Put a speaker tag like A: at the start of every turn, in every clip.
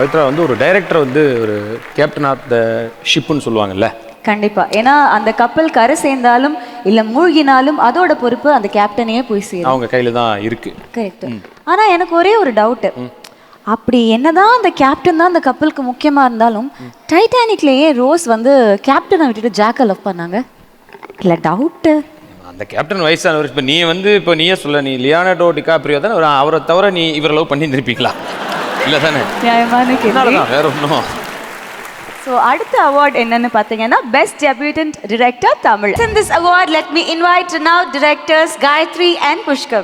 A: பவித்ரா வந்து ஒரு டைரக்டர் வந்து ஒரு கேப்டன் ஆஃப் த ஷிப்னு சொல்லுவாங்கல்ல.
B: கண்டிப்பா. ஏன்னா அந்த கப்பல் கரை சேர்ந்தாலும் இல்ல மூழ்கினாலும் அதோட பொறுப்பு அந்த கேப்டனையே போய் சேரும்.
A: அவங்க கையில தான் இருக்கு.
B: கரெக்ட். ஆனா எனக்கு ஒரே ஒரு டவுட். அப்படி என்னதான் அந்த கேப்டன் தான் அந்த கப்பலுக்கு முக்கியமா இருந்தாலும் டைட்டானிக்லயே ரோஸ் வந்து கேப்டனை விட்டுட்டு ஜாக்கை லவ் பண்ணாங்க. இல்ல டவுட்.
A: அந்த கேப்டன் வயசானவர். இப்போ நீ வந்து இப்போ நீயே சொல்ல, நீ லியோனார்டோ டிகாப்ரியோ தானே, அவரை தவிர நீ இவரை லவ் பண்ணி இருப்பீங்களா? இல்லை தானே?
B: நியாயமான கேள்வி.
A: வேற ஒன்றும்.
B: So அடுத்த award என்னன்னு பார்த்தீங்கன்னா Best Debutant Director Tamil. In this award, let me invite now directors Gayatri and Pushkar.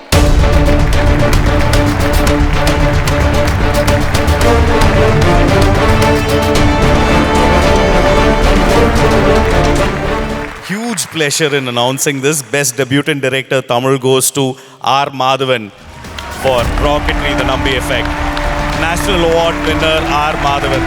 C: Huge pleasure in announcing this. Best Debutant Director Tamil goes to R. Madhavan for Rocketry, The Nambi Effect. National Award winner R. Madhavan.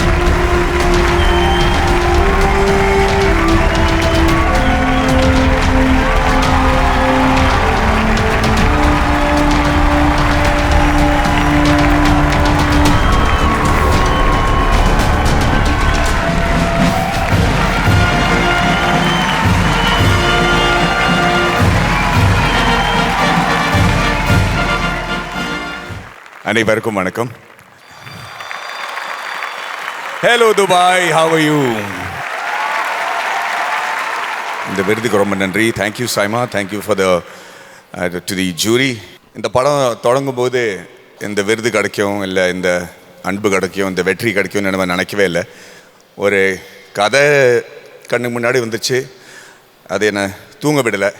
C: அனைவருக்கும் வணக்கம். Hello Dubai, how are you? இந்த விருதுக்கு ரொம்ப நன்றி. Thank you SIMA, thank you for to the jury. இந்த படம் தொடங்கும் போது இந்த விருது கிடைக்கும், இல்லை இந்த அன்பு கிடைக்கும், இந்த வெற்றி கிடைக்கும்னு நம்ம நினைக்கவே இல்லை. ஒரு கதை கண்ணு முன்னாடி வந்துச்சு, அது என்னை தூங்க விடலை.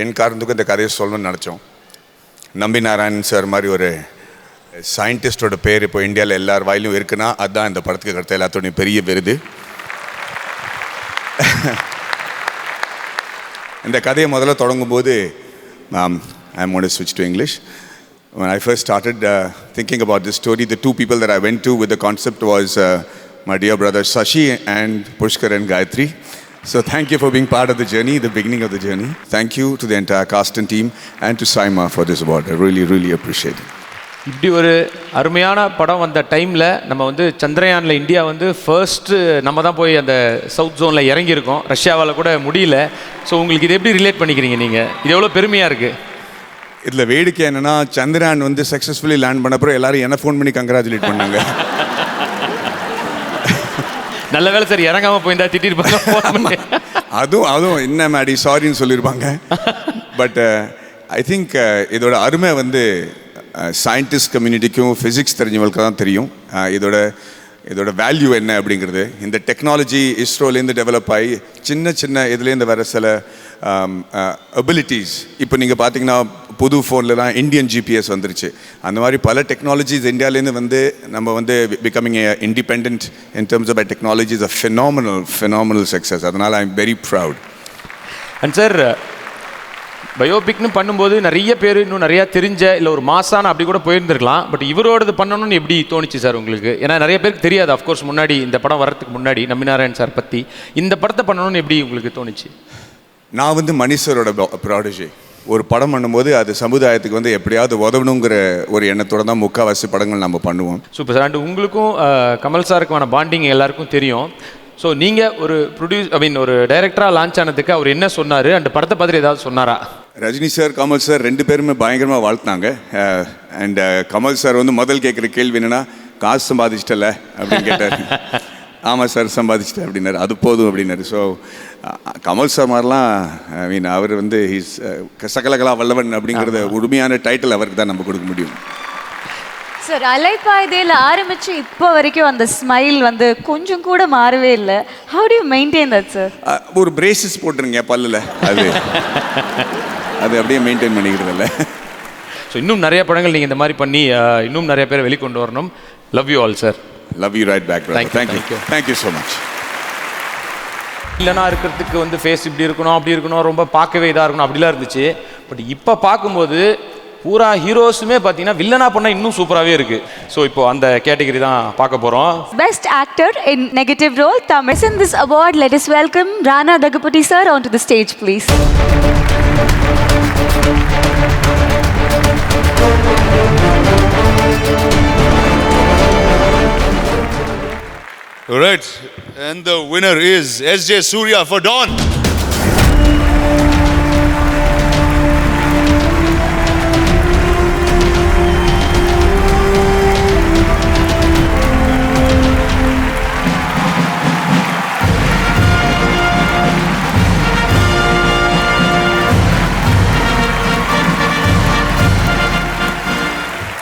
C: என் காரணத்துக்கும் இந்த கதையை சொல்லணும்னு நினச்சோம். நம்பி நாராயணன் சார் மாதிரி ஒரு சயின்டிஸ்டோட பேர் இப்போ இந்தியாவில் எல்லார் வாயிலும் இருக்குன்னா அதுதான் இந்த படத்துக்கு கிடைத்த எல்லாத்தோடையும் பெரிய விருது. இந்த கதையை முதல்ல தொடங்கும் போது I want to switch to English. When I first started thinking about this story, the two people that I went to with the concept was my dear brother Sashi and Pushkar and Gayatri. So thank you for being part of the journey, the beginning of the journey. Thank you to the entire cast and team and to Saima for this award. I really, really appreciate it.
A: இப்படி ஒரு அருமையான படம் வந்த டைமில் நம்ம வந்து சந்திரயானில் India வந்து first நம்ம தான் போய் அந்த சவுத் ஜோனில் இறங்கியிருக்கோம். ரஷ்யாவால் கூட முடியல. ஸோ உங்களுக்கு இது எப்படி ரிலேட் பண்ணிக்கிறீங்க நீங்கள்? இது எவ்வளோ பெருமையாக இருக்குது.
C: இதில் வேடிக்கை என்னென்னா, சந்திரயான் வந்து சக்ஸஸ்ஃபுல்லி லேண்ட் பண்ண அப்புறம் எல்லாரும் என்ன ஃபோன் பண்ணி கங்க்ராச்சுலேட் பண்ணாங்க.
A: நல்ல வேலை சார், இறங்காமல் போயிருந்தா திட்டிருப்பாங்க.
C: அதுவும் என்ன மேடி சாரின்னு சொல்லியிருப்பாங்க. பட் ஐ திங்க் இதோட அருமை வந்து சயின்டிஸ்ட் கம்யூனிட்டிக்கும் ஃபிசிக்ஸ் தெரிஞ்சவங்களுக்கு தான் தெரியும். இதோட வேல்யூ என்ன அப்படிங்கிறது. இந்த டெக்னாலஜி இஸ்ரோலேருந்து டெவலப் ஆகி சின்ன இதுலேருந்து வர சில அபிலிட்டிஸ். இப்போ நீங்கள் பார்த்தீங்கன்னா புது ஃபோனில் தான் இந்தியன் ஜிபிஎஸ் வந்துருச்சு. அந்த மாதிரி பல டெக்னாலஜிஸ் இந்தியாவிலேருந்து வந்து நம்ம வந்து becoming independent in terms of technologies a phenomenal success. அதனால் I am very proud.
A: And sir, பயோபிக்னு பண்ணும்போது நிறைய பேர் இன்னும் நிறையா தெரிஞ்ச இல்லை ஒரு மாசான அப்படி கூட போயிருந்துருக்கலாம். பட் இவரோடது பண்ணணும்னு எப்படி தோணுச்சு சார் உங்களுக்கு? ஏன்னா நிறைய பேருக்கு தெரியாது அஃப்கோர்ஸ், முன்னாடி இந்த படம் வர்றதுக்கு முன்னாடி நம்பி நாராயண் சார் பற்றி. இந்த படத்தை பண்ணணும்னு எப்படி உங்களுக்கு தோணுச்சு?
C: நான் வந்து மணிஷரோட ப்ராடஜி. ஒரு படம் பண்ணும்போது அது சமுதாயத்துக்கு வந்து எப்படியாவது உதவணுங்கிற ஒரு எண்ணத்தோடு தான் முக்கால்வாசி படங்கள் நம்ம பண்ணுவோம்.
A: Super sir. அண்ட் உங்களுக்கும் கமல் சாருக்குமான பாண்டிங் எல்லாருக்கும் தெரியும். ஸோ நீங்கள் ஒரு ஒரு டைரக்டராக லான்ச் ஆனதுக்கு அவர் என்ன சொன்னார்? அந்த படத்தை பற்றி ஏதாவது சொன்னாரா?
C: ரஜினி சார், கமல் சார் ரெண்டு பேருமே பயங்கரமாக வாழ்த்தினாங்க. அண்ட் கமல் சார் வந்து முதல் கேட்குற கேள்வி என்னென்னா, காசு சம்பாதிச்சிட்டல அப்படின்னு கேட்டார். ஆமாம் சார் சம்பாதிச்சிட்டேன் அப்படின்னாரு. அது போதும் அப்படின்னாரு. ஸோ கமல் சார் மாதிரிலாம் அவர் வந்து ஹீஸ் சகலகலா வல்லவன் அப்படிங்கிறத உண்மையான டைட்டில் அவருக்கு தான் நம்ம கொடுக்க முடியும்.
B: சார், அலைப்பாய்தையில் ஆரம்பிச்சு இப்போ வரைக்கும் அந்த ஸ்மைல் வந்து கொஞ்சம் கூட மாறவே இல்லை. How to you maintain that sir?
C: ஒரு பிரேசஸ் போட்டுருங்க பல்லில், அது அப்படியே மெயின்டைன் பண்ணிக்கிறதில்ல.
A: ஸோ இன்னும் நிறைய படங்கள் நீங்கள் இந்த மாதிரி பண்ணி இன்னும் நிறைய பேரை வெளிக்கொண்டு வரணும். Love you all sir.
C: Love you right back. Thank you so much.
A: இல்லைனா இருக்கிறதுக்கு வந்து ஃபேஸ் இப்படி இருக்கணும் அப்படி இருக்கணும், ரொம்ப பார்க்கவே இதாக இருக்கணும் அப்படிலாம் இருந்துச்சு. பட் இப்போ பார்க்கும்போது பூரா ஹீரோஸுமே பார்த்தீங்கன்னா வில்லனா பண்ணால் இன்னும் சூப்பராகவே இருக்குது. ஸோ இப்போ அந்த கேட்டகரி தான் பார்க்க போகிறோம்.
B: Best actor in negative role Tamil. In this award, let us welcome Rana Daggubati sir onto the stage, please.
D: Right. And the winner is S.J. Surya for Dawn.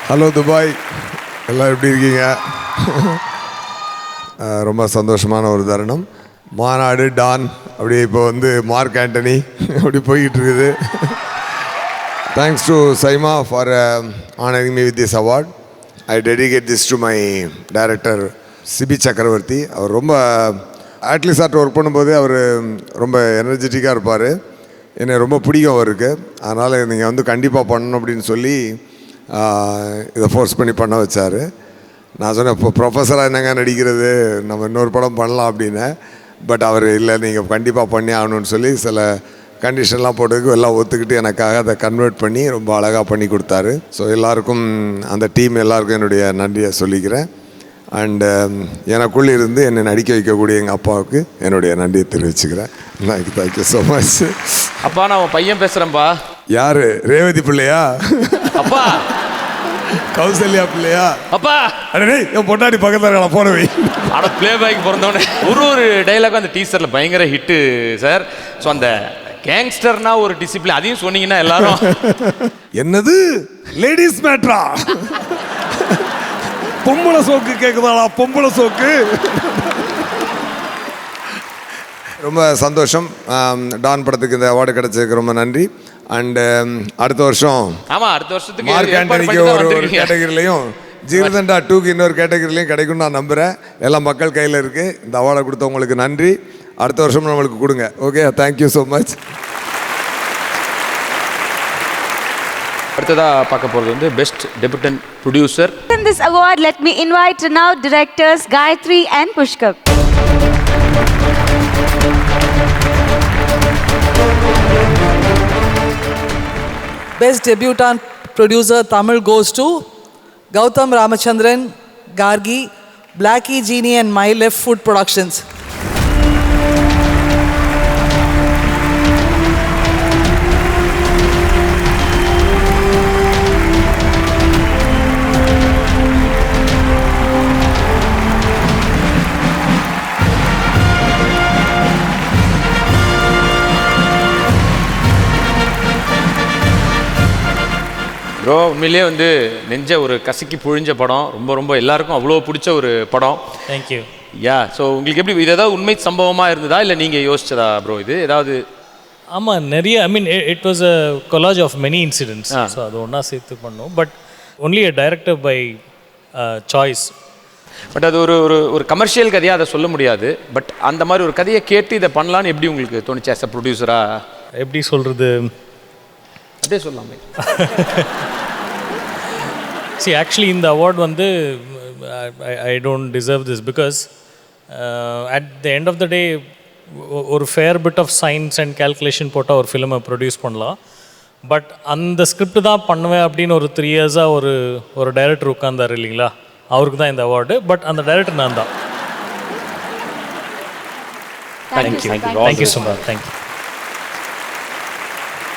E: Hello Dubai, எல்லாம் எப்படி இருக்கீங்க? ரொம்ப சந்தோஷமான ஒரு தருணம். மாநாடு டான் அப்படியே இப்போ வந்து மார்க் ஆண்டனி அப்படி போய்கிட்டு இருக்குது. Thanks to SIIMA for honouring me with this award. I dedicate this to my director Sibi Chakravarthy. அவர் ரொம்ப ஆட்லி சார்ட்ட ஒர்க் பண்ணும்போது அவர் ரொம்ப எனர்ஜெட்டிக்காக இருப்பார். என்னை ரொம்ப பிடிக்கும் அவருக்கு. அதனால் நீங்கள் வந்து கண்டிப்பாக பண்ணணும் அப்படின்னு சொல்லி இதை ஃபோர்ஸ் பண்ணி பண்ண வச்சார். நான் சொன்னேன், இப்போ ப்ரொஃபஸராக என்னங்க நடிக்கிறது, நம்ம இன்னொரு படம் பண்ணலாம் அப்படின்னேன். பட் அவர் இல்லை, நீங்கள் கண்டிப்பாக பண்ணி ஆகணும்னு சொல்லி சில கண்டிஷன்லாம் போட்டதுக்கு எல்லாம் ஒத்துக்கிட்டு எனக்காக அதை கன்வெர்ட் பண்ணி ரொம்ப அழகாக பண்ணி கொடுத்தாரு. ஸோ எல்லாருக்கும், அந்த டீம் எல்லாருக்கும் என்னுடைய நன்றியை சொல்லிக்கிறேன். அண்டு எனக்குள்ளே இருந்து என்னை நடிக்க வைக்கக்கூடிய எங்கள் அப்பாவுக்கு என்னுடைய நன்றியை தெரிவிச்சுக்கிறேன். Thank you so much.
A: அப்பா நான் உன் பையன் பேசுகிறேன்ப்பா.
E: யார்? ரேவதி பிள்ளையா?
A: அப்பா
E: கௌசல்யா பிள்ளையா?
A: அப்பா
E: அடே என் பொண்டாடி பக்கத்தில் இருக்கலாம், போன வை.
A: அட ப்ளே பேக் பிறந்தவனே. ஒரு டைலாக் அந்த டீசரில் பயங்கர ஹிட்டு சார். ஸோ அந்த கேங்ஸ்டர்னா ஒரு டிசிப்ளின், அதையும் சொன்னீங்கன்னா எல்லாரும்
E: என்னது லேடிஸ் மேட்ரா, பொம்பளை சோக்கு கேட்குதாளா, பொம்பளை சோக்கு. ரொம்ப சந்தோஷம். டான் படத்துக்கு இந்த அவார்டு கிடைச்சதுக்கு ரொம்ப நன்றி. அண்டு அடுத்த வருஷம்
A: ஆமாம், அடுத்த வருஷத்துக்கு
E: மார்க் ஆண்டனிக்கு ஒரு கேட்டகரிலையும் ஜீரதண்டா 2க்கு இன்னொரு கேட்டகரிலையும் கிடைக்கும்னு நான் நம்புகிறேன். எல்லாம் மக்கள் கையில் இருக்குது. இந்த அவார்டை கொடுத்தவங்களுக்கு நன்றி. அடுத்த வருஷம் நம்மளுக்கு கொடுங்க. Okay, thank you so much.
A: அடுத்ததா பார்க்க போகிறது வந்து best debutant producer.
B: In this award, let me invite now directors Gayatri and Pushkar.
F: Best Debutant Producer Tamil goes to Gautam Ramachandran, Gargi, Blackie Genie and My Left Foot Productions.
A: Bro உண்மையிலே வந்து நெஞ்ச ஒரு கசக்கி புழிஞ்ச படம். ரொம்ப ரொம்ப எல்லாருக்கும் அவ்வளோ பிடிச்ச ஒரு படம்.
G: தேங்க்யூ.
A: யா, ஸோ உங்களுக்கு எப்படி இது ஏதாவது உண்மை சம்பவமாக இருந்ததா இல்லை நீங்கள் யோசிச்சதா ப்ரோ இது ஏதாவது?
G: ஆமாம், நிறைய it was a collage of many incidents. So அது ஒன்றா சேர்த்து பண்ணோம். But only a director by choice.
A: But அது ஒரு ஒரு ஒரு கமர்ஷியல் கதையாக அதை சொல்ல முடியாது. பட் அந்த மாதிரி ஒரு கதையை கேட்டு இதை பண்ணலான்னு எப்படி உங்களுக்கு தோணுச்சு ஆஸ் அ ப்ரொடியூசராக?
G: எப்படி சொல்கிறது,
A: அப்படியே சொல்லாமே.
G: See, actually இந்த அவார்ட் வந்து I don't deserve this because at the end of the day ஒரு fair bit of science and calculation போட்டால் ஒரு ஃபிலிமை ப்ரொடியூஸ் பண்ணலாம். பட் அந்த ஸ்கிரிப்ட் தான் பண்ணுவேன் அப்படின்னு ஒரு 3 இயர்ஸாக ஒரு டைரக்டர் உட்கார்ந்தார் இல்லைங்களா, அவருக்கு தான் இந்த அவார்டு. பட் அந்த டைரக்டர் நான் தான்.
B: Thank you.
G: Thank you so much. Thank you.